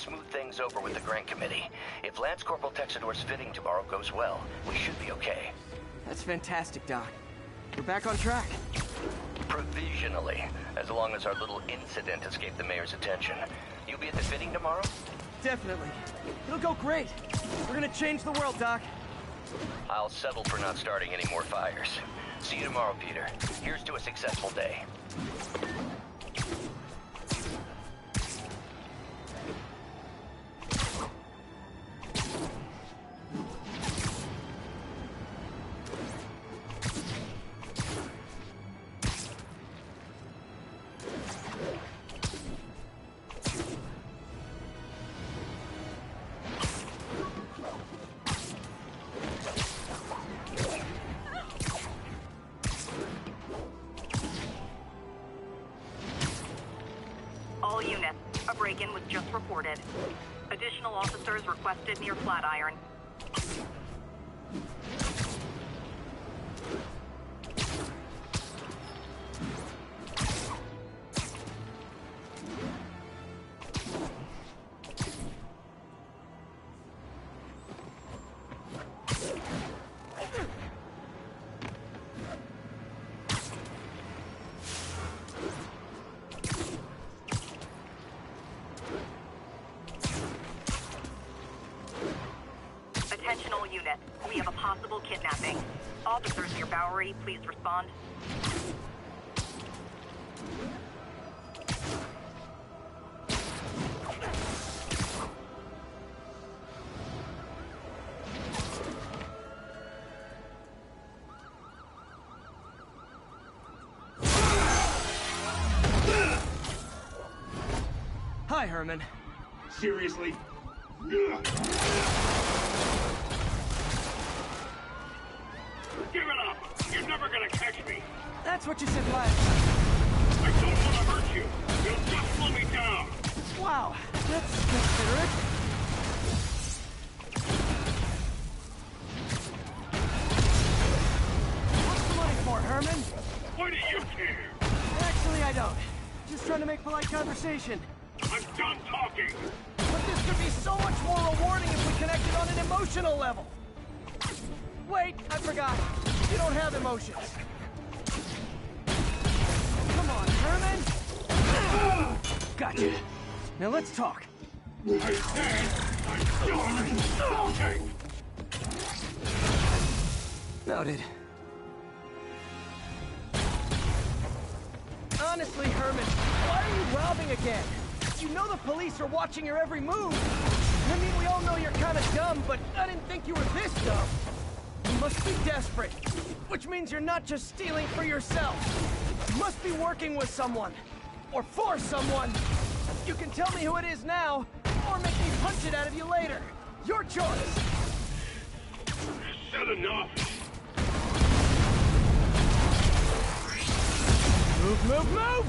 smooth things over with the grant committee. If Lance Corporal Texidor's fitting tomorrow goes well, we should be okay. That's fantastic, Doc. We're back on track. Provisionally, as long as our little incident escaped the mayor's attention. You'll be at the fitting tomorrow? Definitely. It'll go great. We're gonna change the world, Doc. I'll settle for not starting any more fires. See you tomorrow, Peter. Here's to a successful day. All units, a break-in was just reported. Additional officers requested near Flatiron. Attention all units. We have a possible kidnapping. Officers near Bowery, please respond. Hi, Herman. Seriously? Give it up! You're never gonna catch me! That's what you said last time. I don't want to hurt you! You'll just slow me down! Wow, that's considerate. What's the money for, Herman? Why do you care? Actually, I don't. Just trying to make polite conversation. I'm done talking! But this could be so much more rewarding if we connected on an emotional level. Wait, I forgot. You don't have emotions. Come on, Herman. Gotcha. Now let's talk. I said I'm done talking! Noted. Honestly, Herman, why are you robbing again? You know the police are watching your every move. I mean, we all know you're kind of dumb, but I didn't think you were this dumb. You must be desperate, which means you're not just stealing for yourself. You must be working with someone, or for someone. You can tell me who it is now, or make me punch it out of you later. Your choice. Said enough! Move, move, move!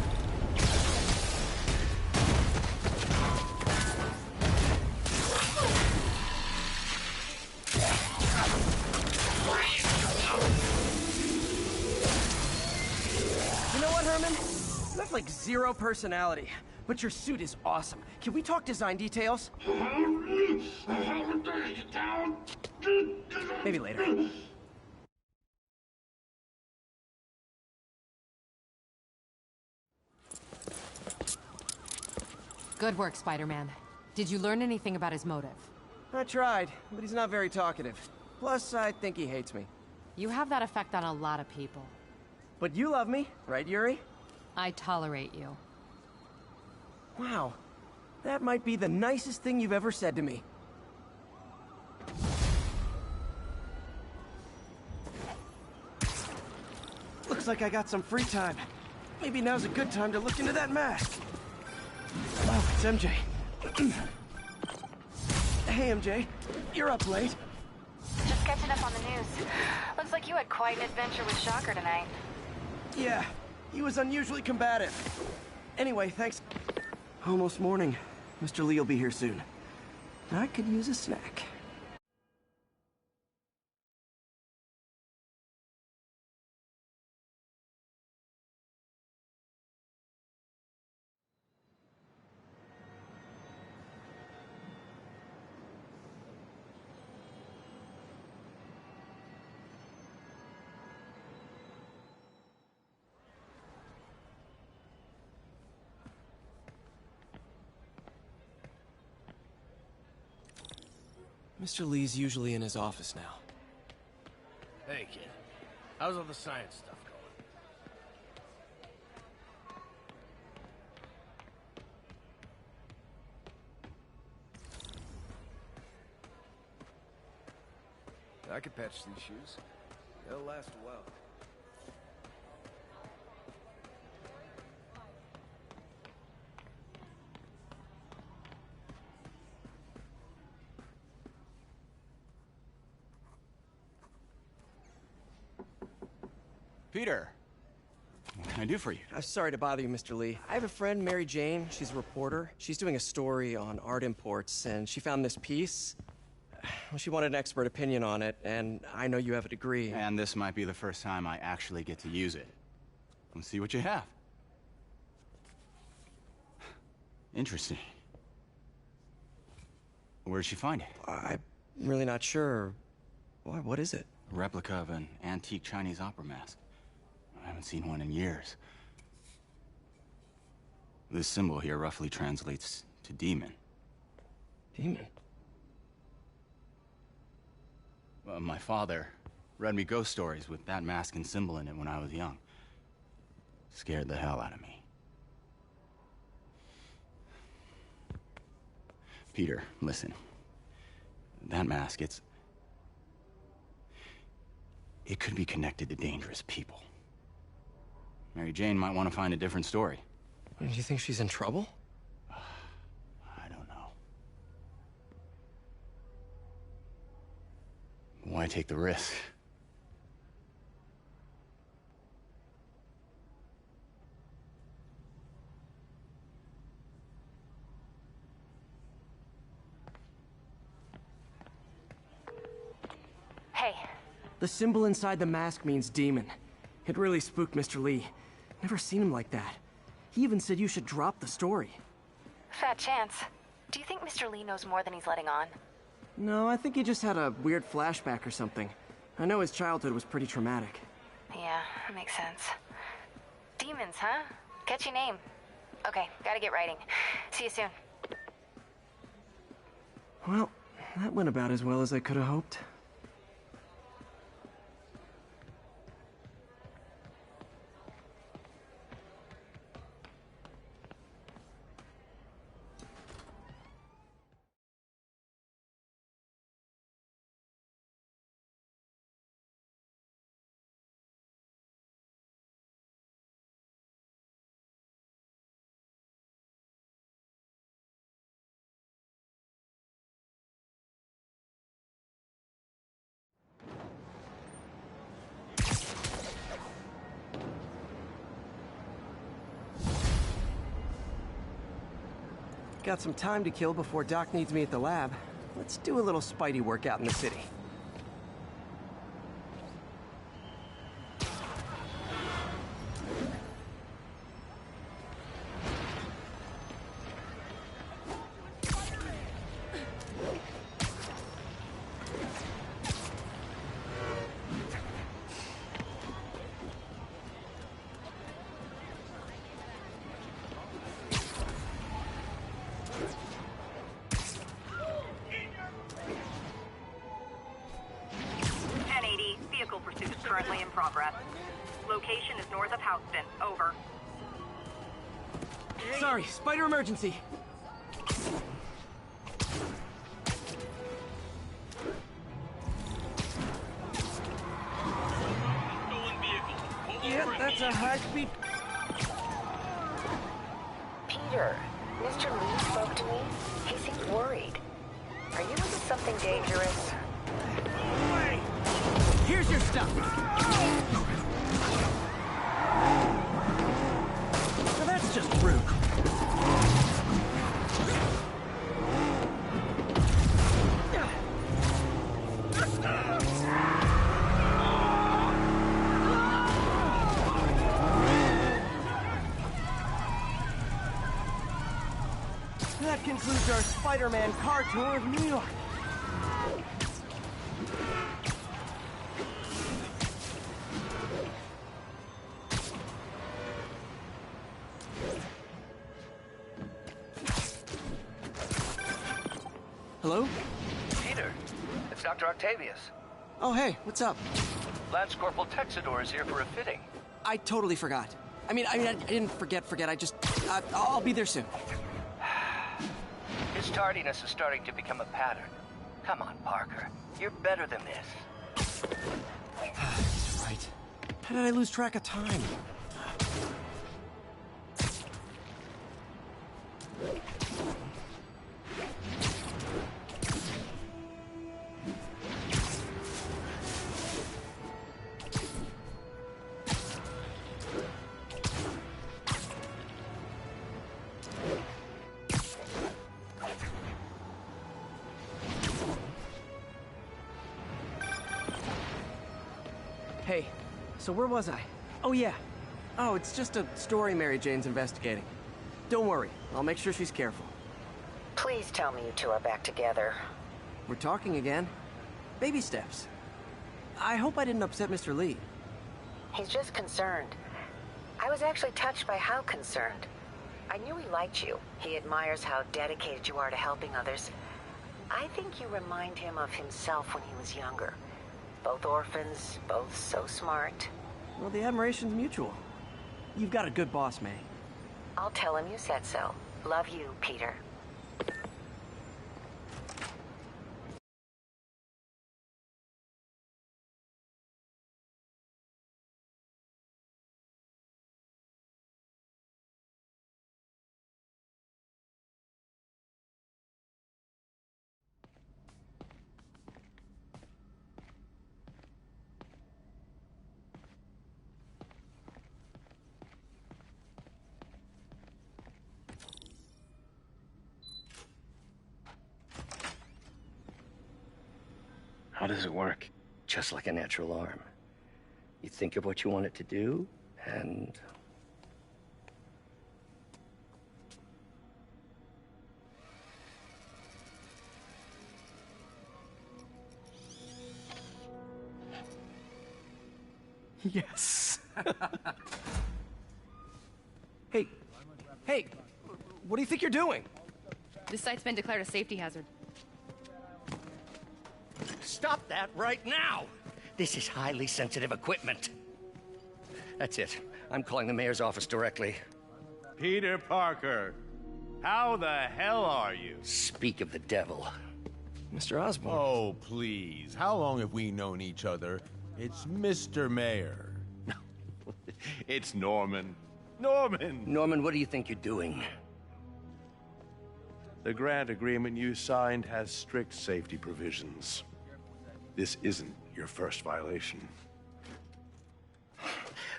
You know what, Herman? You have like zero personality, but your suit is awesome. Can we talk design details? Maybe later. Good work, Spider-Man. Did you learn anything about his motive? I tried, but he's not very talkative. Plus, I think he hates me. You have that effect on a lot of people. But you love me, right, Yuri? I tolerate you. Wow. That might be the nicest thing you've ever said to me. Looks like I got some free time. Maybe now's a good time to look into that mask. Oh, it's MJ. Hey, MJ. You're up late. Just catching up on the news. Looks like you had quite an adventure with Shocker tonight. Yeah, he was unusually combative. Anyway, thanks. Almost morning. Mr. Lee will be here soon. I could use a snack. Mr. Lee's usually in his office now. Hey, kid. How's all the science stuff going? I could patch these shoes. They'll last a while. Peter, what can I do for you? I'm sorry to bother you, Mr. Lee. I have a friend, Mary Jane. She's a reporter. She's doing a story on art imports, and she found this piece. Well, she wanted an expert opinion on it, and I know you have a degree. And this might be the first time I actually get to use it. Let's see what you have. Interesting. Where did she find it? I'm really not sure. Why, what is it? A replica of an antique Chinese opera mask. I haven't seen one in years. This symbol here roughly translates to demon. Demon? My father read me ghost stories with that mask and symbol in it when I was young. Scared the hell out of me. Peter, listen. That mask, it could be connected to dangerous people. Mary Jane might want to find a different story. Do you think she's in trouble? I don't know. Why take the risk? Hey, The symbol inside the mask means demon. It really spooked Mr. Lee. Never seen him like that. He even said you should drop the story. fat chance. Do you think Mr. Lee knows more than he's letting on? No, I think he just had a weird flashback or something. I know his childhood was pretty traumatic. Yeah, that makes sense. Demons, huh? Catchy name. Okay, gotta get writing. See you soon. Well, that went about as well as I could have hoped. Got some time to kill before Doc needs me at the lab. Let's do a little Spidey workout in the city. Pursuit is currently in progress. Location is north of Houston. Over. Sorry, spider emergency. Yeah, that's a high-speed... Peter, Mr. Lee spoke to me. He seemed worried. Are you into something dangerous? Wait! Here's your stuff! Now that's just rude. That concludes our Spider-Man car tour of New York. Hello? Peter, It's Dr. Octavius. Oh, hey, what's up? Lance Corporal Texador is here for a fitting. I totally forgot. I didn't forget. I'll be there soon. His tardiness is starting to become a pattern. Come on, Parker. You're better than this. Right. How did I lose track of time? Hey, so where was I? Oh, yeah. Oh, it's just a story Mary Jane's investigating. Don't worry, I'll make sure she's careful. Please tell me you two are back together. We're talking again. Baby steps. I hope I didn't upset Mr. Lee. He's just concerned. I was actually touched by how concerned. I knew he liked you. He admires how dedicated you are to helping others. I think you remind him of himself when he was younger. Both orphans, both so smart. Well, the admiration's mutual. You've got a good boss, May. I'll tell him you said so. Love you, Peter. How does it work? Just like a natural arm. You think of what you want it to do, and... Yes. Hey, what do you think you're doing? This site's been declared a safety hazard. Stop that right now! This is highly sensitive equipment. That's it. I'm calling the mayor's office directly. Peter Parker, how the hell are you? Speak of the devil. Mr. Osborn. Oh, please. How long have we known each other? It's Mr. Mayor. It's Norman. Norman! Norman, what do you think you're doing? The grant agreement you signed has strict safety provisions. This isn't your first violation.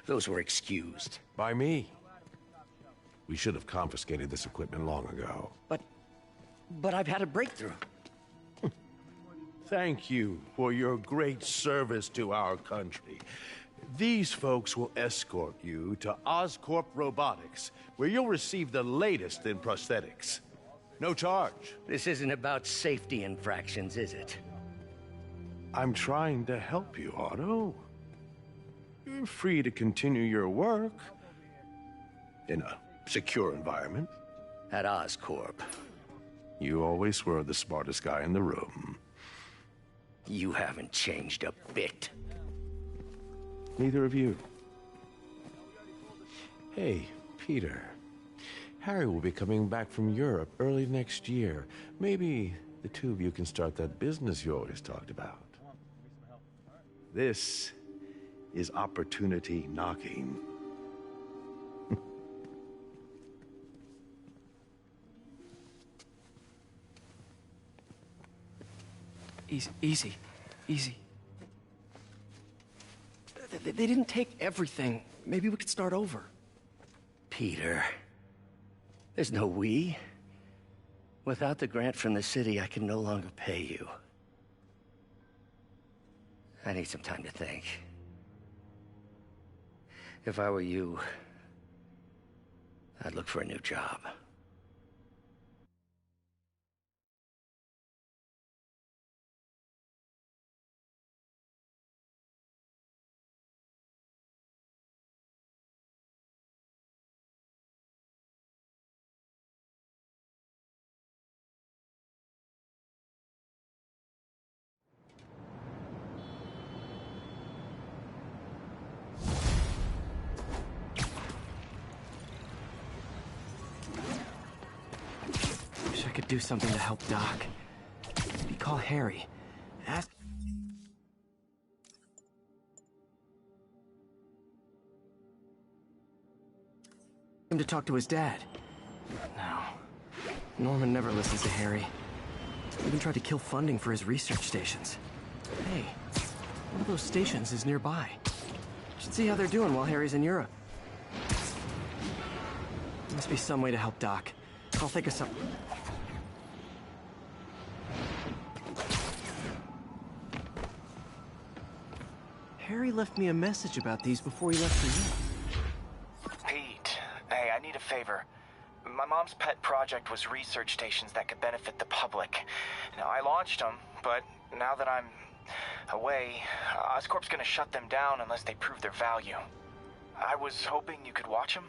Those were excused. By me. We should have confiscated this equipment long ago. But I've had a breakthrough. Thank you for your great service to our country. These folks will escort you to Oscorp Robotics, where you'll receive the latest in prosthetics. No charge. This isn't about safety infractions, is it? I'm trying to help you, Otto. You're free to continue your work in a secure environment. At Oscorp. You always were the smartest guy in the room. You haven't changed a bit. Neither of you. Hey, Peter. Harry will be coming back from Europe early next year. Maybe the two of you can start that business you always talked about. This is opportunity knocking. Easy. They didn't take everything. Maybe we could start over. Peter, there's no we. Without the grant from the city, I can no longer pay you. I need some time to think. If I were you, I'd look for a new job. could do something to help Doc. Maybe call Harry. Ask him to talk to his dad. No. Norman never listens to Harry. Even tried to kill funding for his research stations. Hey, one of those stations is nearby. Should see how they're doing while Harry's in Europe. Must be some way to help Doc. I'll think of some... Harry left me a message about these before he left for you. Pete, hey, I need a favor. My mom's pet project was research stations that could benefit the public. Now, I launched them, but now that I'm away, Oscorp's gonna shut them down unless they prove their value. I was hoping you could watch them.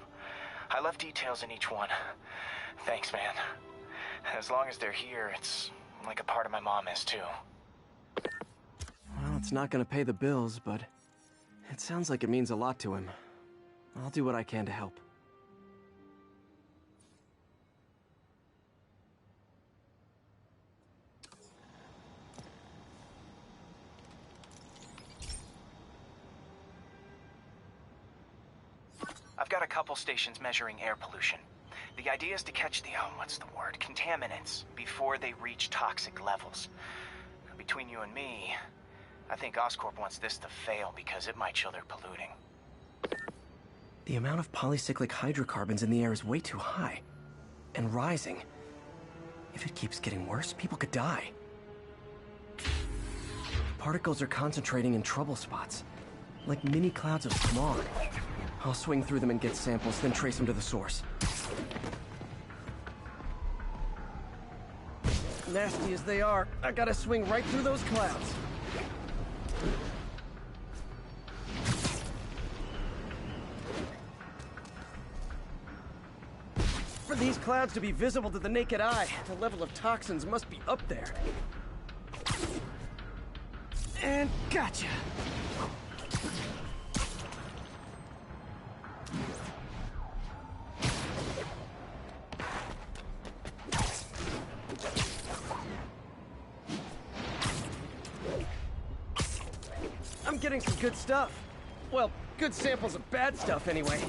I left details in each one. Thanks, man. As long as they're here, it's like a part of my mom is, too. Well, it's not gonna pay the bills, but it sounds like it means a lot to him. I'll do what I can to help. I've got a couple stations measuring air pollution. The idea is to catch the, contaminants before they reach toxic levels. Between you and me, I think Oscorp wants this to fail because it might show they're polluting. The amount of polycyclic hydrocarbons in the air is way too high. And rising. If it keeps getting worse, people could die. Particles are concentrating in trouble spots, like mini clouds of smog. I'll swing through them and get samples, then trace them to the source. Nasty as they are, I gotta swing right through those clouds. For these clouds to be visible to the naked eye, the level of toxins must be up there. And gotcha! I'm getting some good stuff. Well, good samples of bad stuff, anyway.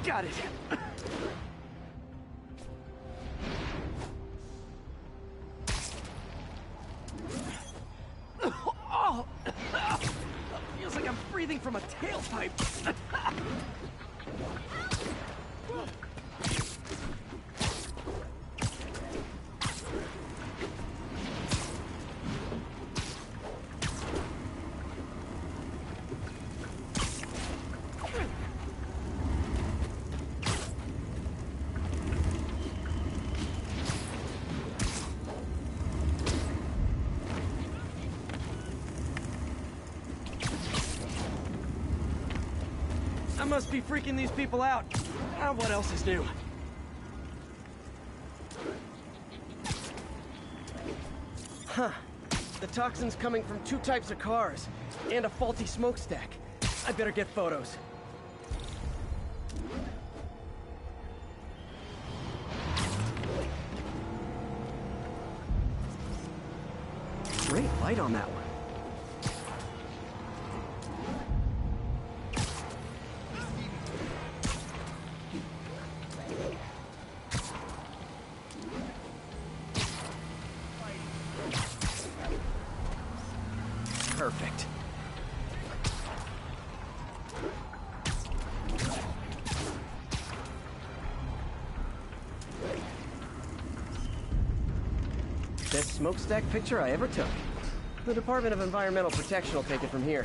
Got it. Oh! Feels like I'm breathing from a tailpipe. I must be freaking these people out. What else is new? Huh. The toxin's coming from 2 types of cars, and a faulty smokestack. I better get photos. Great light on that one. Perfect. Best smokestack picture I ever took. The Department of Environmental Protection will take it from here.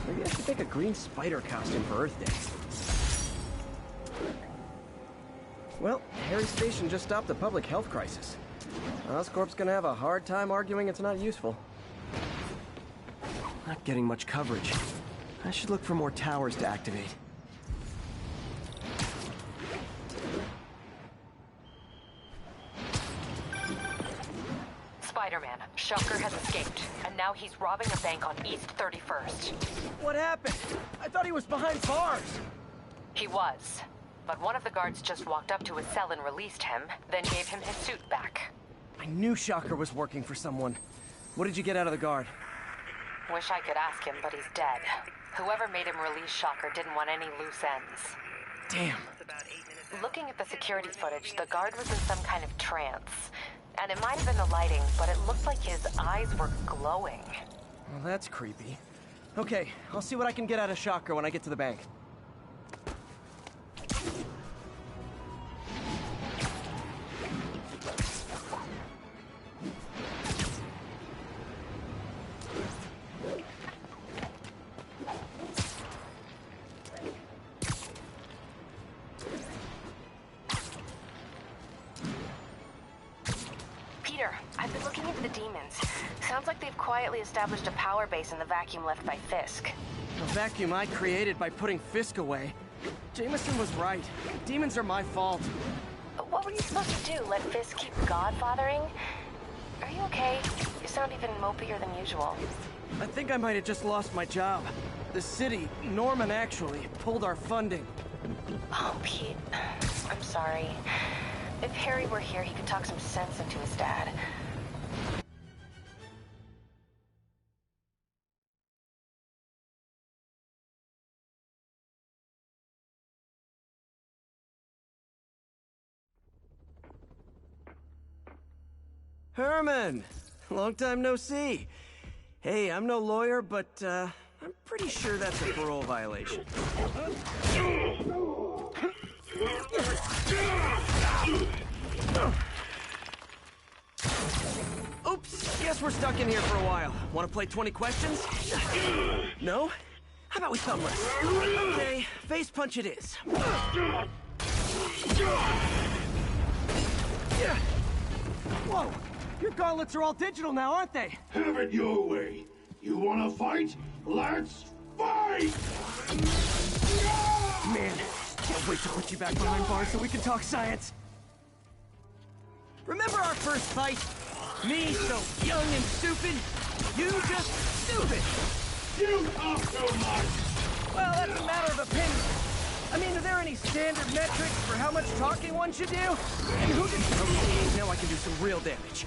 Maybe I should make a green spider costume for Earth Day. Well, Harry's station just stopped a public health crisis. Oscorp's gonna have a hard time arguing it's not useful. Not getting much coverage. I should look for more towers to activate. Spider-Man, Shocker has escaped, and now he's robbing a bank on East 31st. What happened? I thought he was behind bars. He was, but one of the guards just walked up to his cell and released him, then gave him his suit back. I knew Shocker was working for someone. What did you get out of the guard? Wish I could ask him, but he's dead. Whoever made him release Shocker didn't want any loose ends. Damn. Looking at the security footage, the guard was in some kind of trance. And it might have been the lighting, but it looked like his eyes were glowing. Well, that's creepy. Okay, I'll see what I can get out of Shocker when I get to the bank. I've been looking into the demons. Sounds like they've quietly established a power base in the vacuum left by Fisk. A vacuum I created by putting Fisk away. Jameson was right. Demons are my fault. What were you supposed to do? Let Fisk keep godfathering? Are you okay? You sound even mopier than usual. I think I might have just lost my job. The city, Norman actually, pulled our funding. Oh, Pete. I'm sorry. If Harry were here, he could talk some sense into his dad. Herman! Long time no see. Hey, I'm no lawyer, but, I'm pretty sure that's a parole violation. Oops, guess we're stuck in here for a while. Want to play 20 questions? No? How about we thumb wrestle? Okay, face punch it is. Whoa! Your gauntlets are all digital now, aren't they? Have it your way. You wanna fight? Let's fight! Man, can't wait to put you back behind bars so we can talk science. Remember our first fight? Me so young and stupid, you just stupid. You talk too much! Well, that's a matter of opinion. I mean, are there any standard metrics for how much talking one should do? And who did... Okay, now I can do some real damage.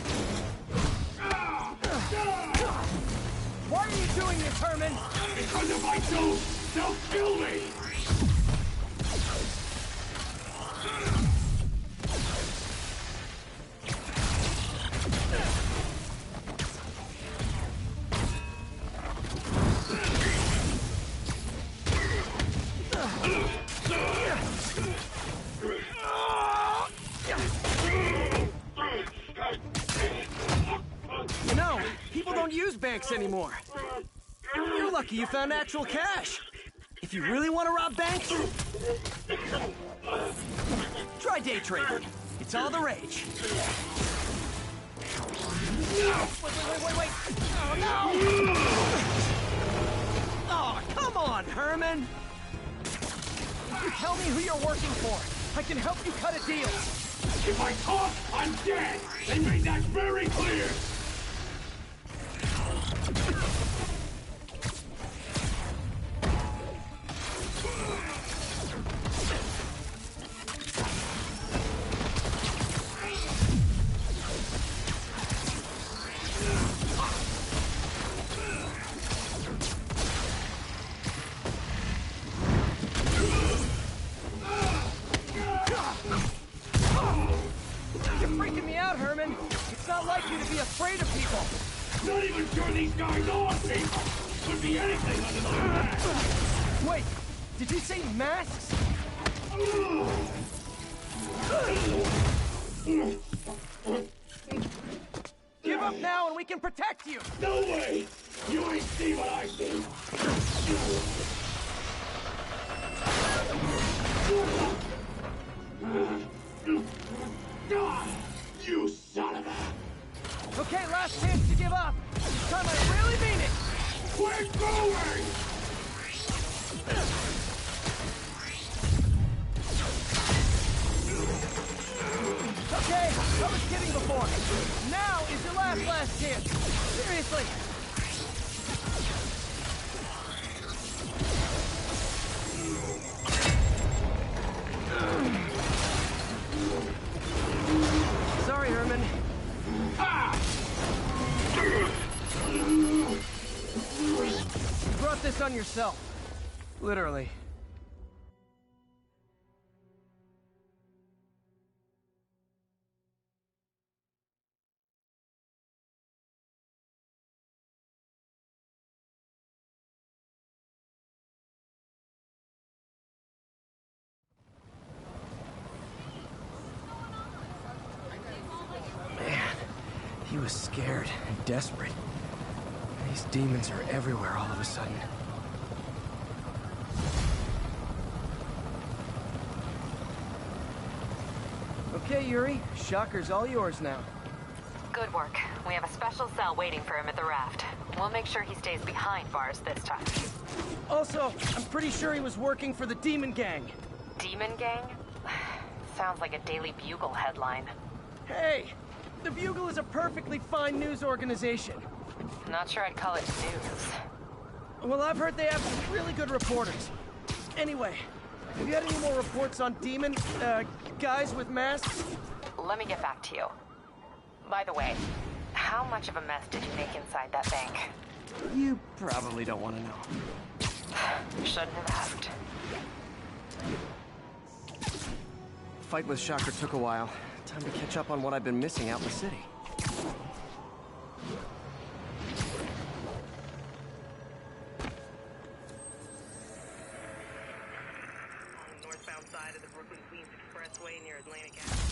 Why are you doing this, Herman? Because if I don't, they'll kill me! You know, people don't use banks anymore. You're lucky you found actual cash. If you really want to rob banks, try day trading. It's all the rage. Wait. Oh, no! Oh, come on, Herman! You tell me who you're working for. I can help you cut a deal. If I talk, I'm dead! They made that very clear! You're freaking me out, Herman. It's not like you to be afraid of people. Not even sure these guys are people! Could be anything under the mask! Wait, did you say masks? Give up now and we can protect you! No way! You ain't see what I see! You son of a... Okay, last chance to give up. This time I really mean it. We're going! Okay, I was kidding before. Now is your last chance. Seriously. Sorry, Herman. You brought this on yourself. Literally. He was scared and desperate. These demons are everywhere all of a sudden. Okay, Yuri. Shocker's all yours now. Good work. We have a special cell waiting for him at the raft. We'll make sure he stays behind bars this time. Also, I'm pretty sure he was working for the Demon Gang. Demon Gang? Sounds like a Daily Bugle headline. Hey! The Bugle is a perfectly fine news organization. Not sure I'd call it news. Well, I've heard they have some really good reporters. Anyway, have you had any more reports on demon, guys with masks? Let me get back to you. By the way, how much of a mess did you make inside that bank? You probably don't want to know. Shouldn't have asked. Fight with Shocker took a while. Time to catch up on what I've been missing out in the city. On the northbound side of the Brooklyn-Queens Expressway near Atlantic Avenue.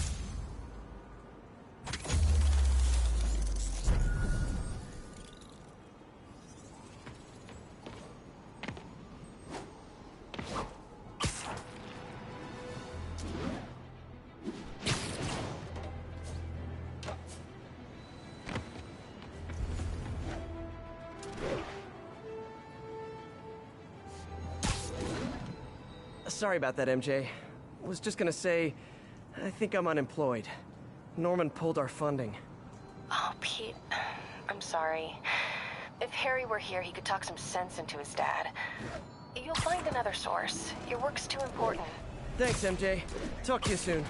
Sorry about that, MJ. Was just gonna say, I think I'm unemployed. Norman pulled our funding. Oh, Pete, I'm sorry. If Harry were here, he could talk some sense into his dad. You'll find another source. Your work's too important. Thanks, MJ. Talk to you soon.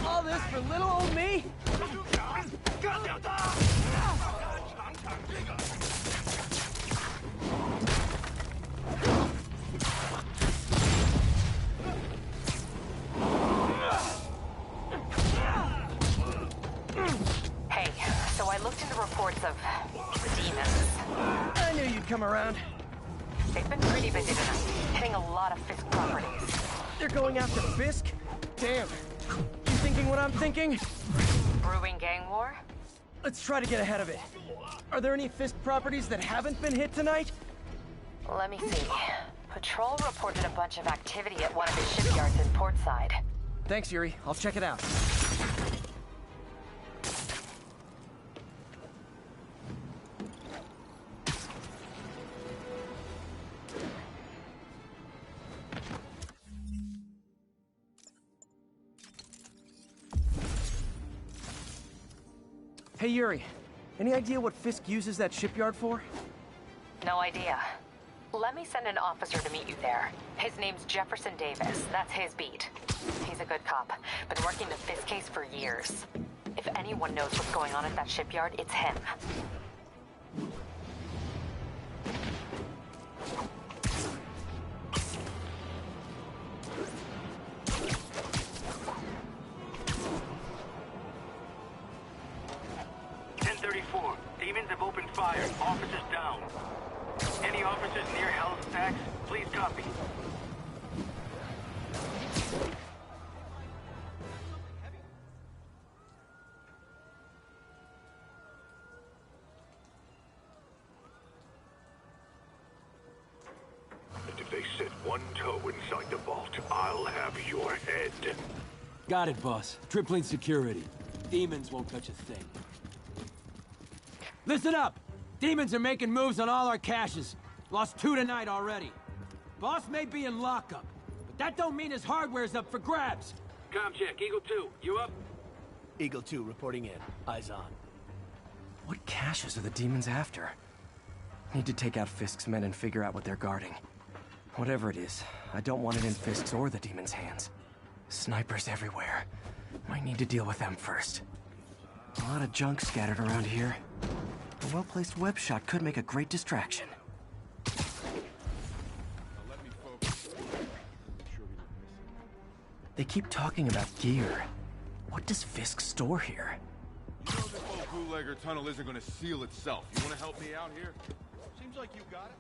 All this for little old me? Hey, so I looked into reports of demons. I knew you'd come around. They've been pretty busy tonight, hitting a lot of Fisk properties. They're going after Fisk? Damn. You thinking what I'm thinking? Brewing gang war? Let's try to get ahead of it. Are there any Fisk properties that haven't been hit tonight? Let me see. Patrol reported a bunch of activity at one of his shipyards in Portside. Thanks, Yuri. I'll check it out. Hey, Yuri. Any idea what Fisk uses that shipyard for? No idea. Let me send an officer to meet you there. His name's Jefferson Davis. That's his beat. He's a good cop. Been working the Fisk case for years. If anyone knows what's going on at that shipyard, it's him. Demons have opened fire. Officers down. Any officers near Halifax, please copy. And if they set one toe inside the vault, I'll have your head. Got it, boss. Tripling security. Demons won't touch a thing. Listen up! Demons are making moves on all our caches. Lost 2 tonight already. Boss may be in lockup, but that don't mean his hardware's up for grabs. Com check, Eagle 2, you up? Eagle 2 reporting in. Eyes on. What caches are the demons after? Need to take out Fisk's men and figure out what they're guarding. Whatever it is, I don't want it in Fisk's or the demons' hands. Snipers everywhere. Might need to deal with them first. A lot of junk scattered around here. A well-placed web shot could make a great distraction. They keep talking about gear. What does Fisk store here? You know this old bootlegger tunnel isn't gonna seal itself. You wanna help me out here? Seems like you got it.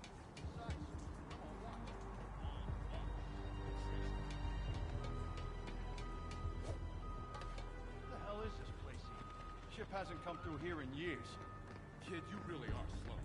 What the hell is this place here? Ship hasn't come through here in years. Kid, you really are slow.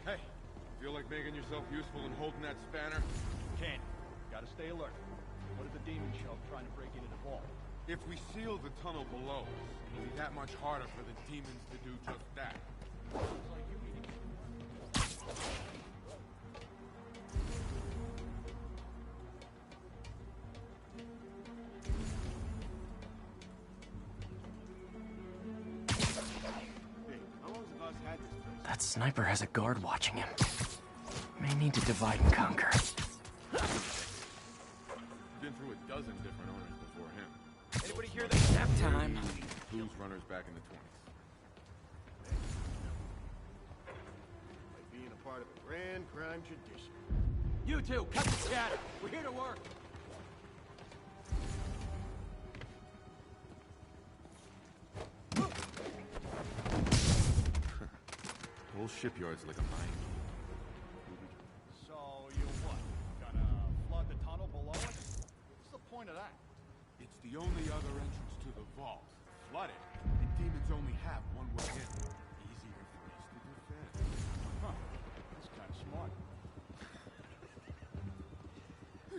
Hey, feel like making yourself useful and holding that spanner? Can't. Gotta stay alert. What if the demon shell trying to break into the vault? If we seal the tunnel below us, it'll be that much harder for the demons to do just that. That sniper has a guard watching him. May need to divide and conquer. Been through a dozen different owners before him. Anybody hear that? Nap time. Blues runners back in the 20s. Like being a part of a grand crime tradition. You two, cut the chatter. We're here to work. The whole shipyard's like a mine. So you what? Gonna flood the tunnel below us? What's the point of that? It's the only other entrance to the vault. Flood it, and demons only have one way in. Easier for us to defend. Huh. That's kind of smart.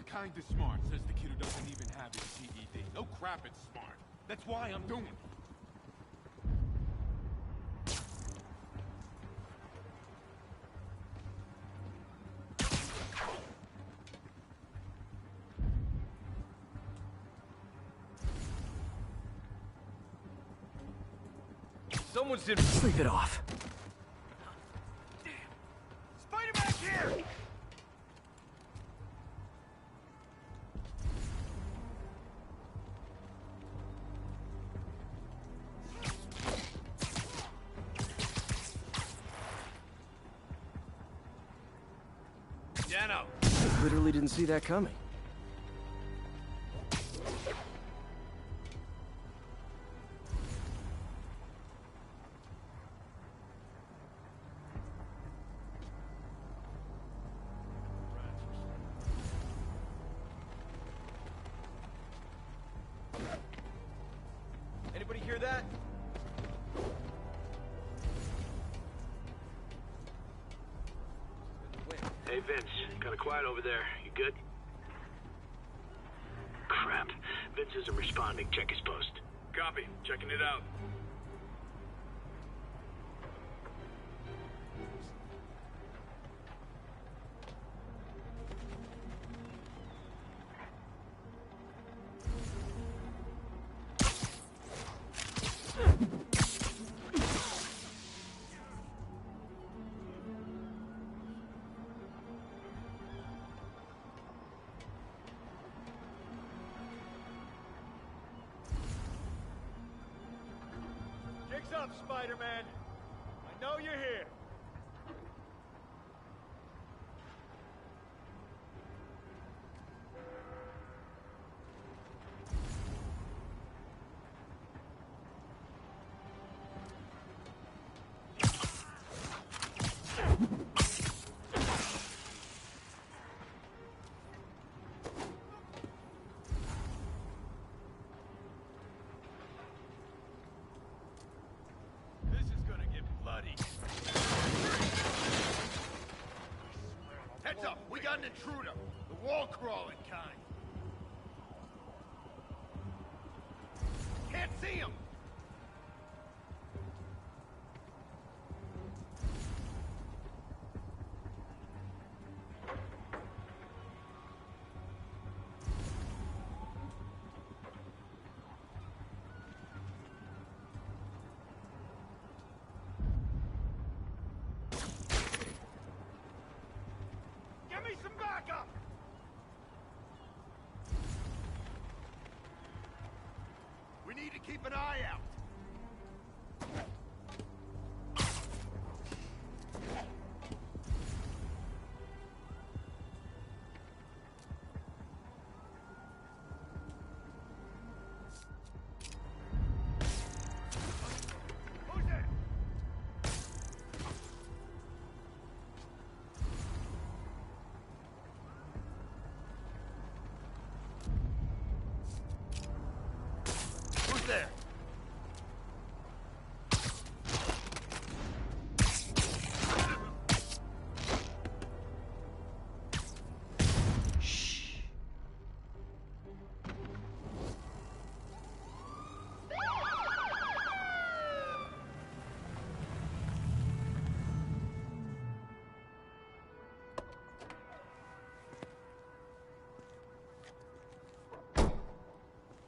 Kinda smart, says the kid who doesn't even have his GED. No crap, it's smart. That's why I'm doing it. Someone's did. Sleep it off. Spider back here! Dano. I literally didn't see that coming. Anybody hear that? Hey, Vince. Kinda quiet over there. You good? Crap. Vince isn't responding. Check his post. Copy. Checking it out. Jigs up, Spider-Man. I know you're here. an intruder. The wall crawling kind. Can't see him. Give me some backup! We need to keep an eye out. Who's there? Who's there?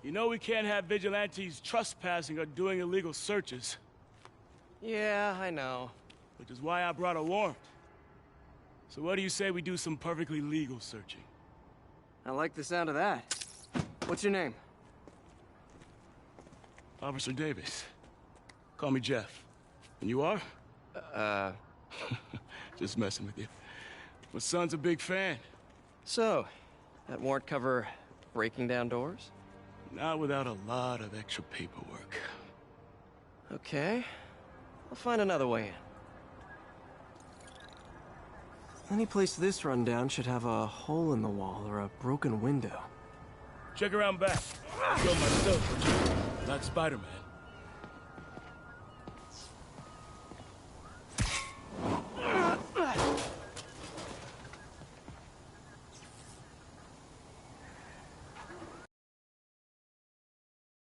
You know we can't have vigilantes trespassing or doing illegal searches. Yeah, I know. Which is why I brought a warrant. So what do you say we do some perfectly legal searching? I like the sound of that. What's your name? Officer Davis. Call me Jeff. And you are? Just messing with you. My son's a big fan. So, that warrant cover breaking down doors? Not without a lot of extra paperwork. Okay. I'll find another way in. Any place this rundown should have a hole in the wall or a broken window. Check around back. I'll go myself, not Spider-Man.